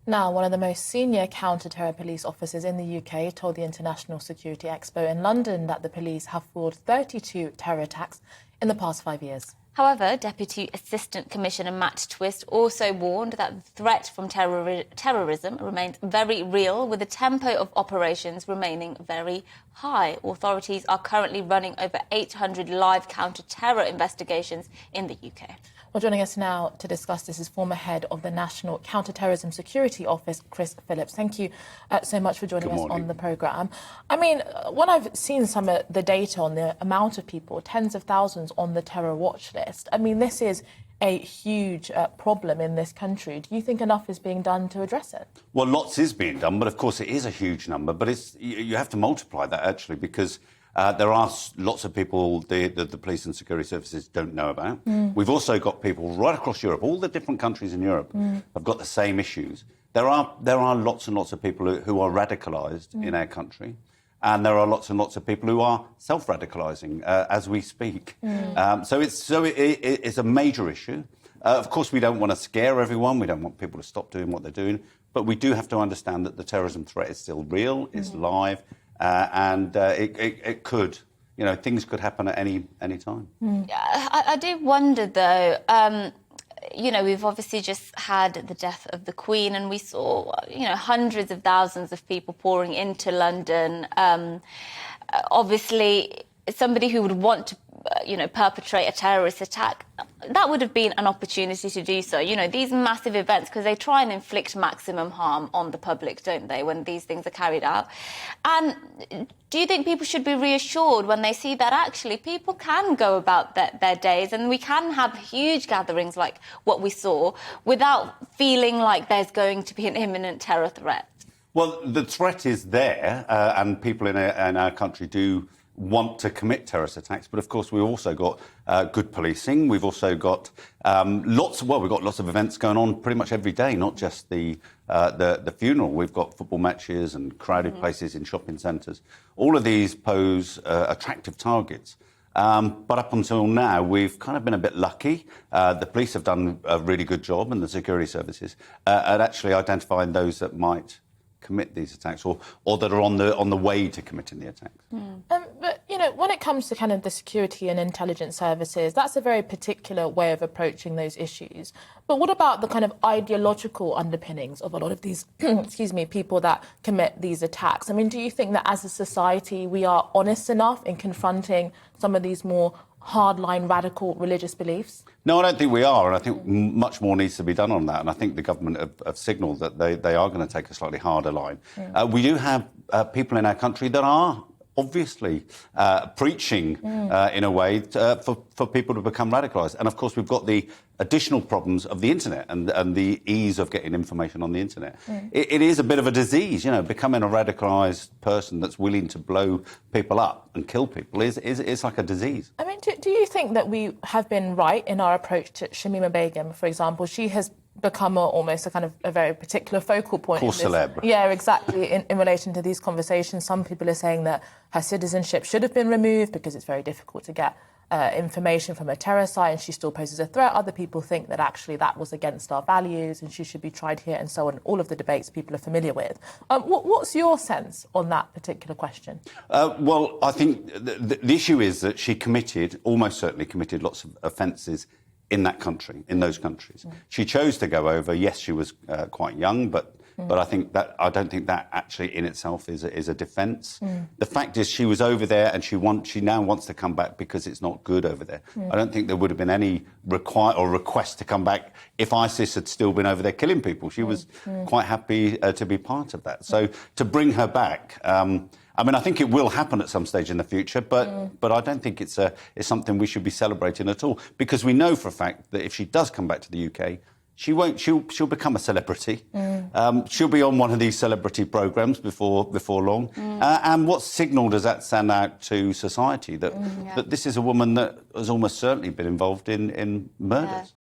Now, one of the most senior counter-terror police officers in the UK told the International Security Expo in London that the police have foiled 32 terror attacks in the past 5 years. However, Deputy Assistant Commissioner Matt Twist also warned that the threat from terrorism remains very real, with the tempo of operations remaining very high. Authorities are currently running over 800 live counter-terror investigations in the UK. Well, joining us now to discuss this is former head of the National Counter-Terrorism Security Office, Chris Phillips. Thank you so much for joining us on the programme. I mean, when I've seen some of the data on the amount of people, tens of thousands on the terror watch list, I mean, this is a huge problem in this country. Do you think enough is being done to address it? Well, lots is being done, but of course it is a huge number. But you have to multiply that, actually, because there are lots of people the police and security services don't know about. We've also got people right across Europe, all the different countries in Europe have got the same issues. There are lots and lots of people who are radicalised in our country, and there are lots and lots of people who are self-radicalising as we speak. So it's a major issue. Of course, we don't want to scare everyone. We don't want people to stop doing what they're doing. But we do have to understand that the terrorism threat is still real, it's live, and it could, things could happen at any time. I do wonder, though, we've obviously just had the death of the Queen, and we saw, hundreds of thousands of people pouring into London. Obviously, somebody who would want to, perpetrate a terrorist attack, that would have been an opportunity to do so. These massive events, because they try and inflict maximum harm on the public, don't they, when these things are carried out? And do you think people should be reassured when they see that actually people can go about their days and we can have huge gatherings like what we saw without feeling like there's going to be an imminent terror threat? Well, the threat is there, and people in our country do want to commit terrorist attacks, but of course we've also got good policing. We've also got lots of events going on pretty much every day, not just the funeral. We've got football matches and crowded places in shopping centres. All of these pose attractive targets. But up until now, we've kind of been a bit lucky. The police have done a really good job, and the security services, at actually identifying those that might commit these attacks or that are on the way to committing the attacks. But, when it comes to kind of the security and intelligence services, that's a very particular way of approaching those issues. But what about the kind of ideological underpinnings of a lot of these, people that commit these attacks? I mean, do you think that as a society we are honest enough in confronting some of these more hardline, radical religious beliefs? No, I don't think we are, and I think much more needs to be done on that. And I think the government have signalled that they are going to take a slightly harder line. We do have people in our country that are obviously preaching in a way for people to become radicalised. And of course, we've got the additional problems of the internet and the ease of getting information on the internet. It is a bit of a disease, becoming a radicalised person that's willing to blow people up and kill people is like a disease. I mean, do you think that we have been right in our approach to Shamima Begum, for example? She has become almost a very particular focal point. Cause célèbre. Yeah, exactly. In relation to these conversations, some people are saying that her citizenship should have been removed because it's very difficult to get information from a terror site and she still poses a threat. Other people think that actually that was against our values and she should be tried here and so on. All of the debates people are familiar with. What's your sense on that particular question? Well, I think the issue is that she almost certainly committed lots of offences in those countries. She chose to go over. Yes, she was quite young, but I don't think that actually in itself is a defence. The fact is, she was over there, and she now wants to come back because it's not good over there. I don't think there would have been any request to come back if ISIS had still been over there killing people. She was quite happy to be part of that. So to bring her back. I think it will happen at some stage in the future, but I don't think it's something we should be celebrating at all, because we know for a fact that if she does come back to the UK, she'll become a celebrity. She'll be on one of these celebrity programmes before long. And what signal does that send out to society that this is a woman that has almost certainly been involved in murders?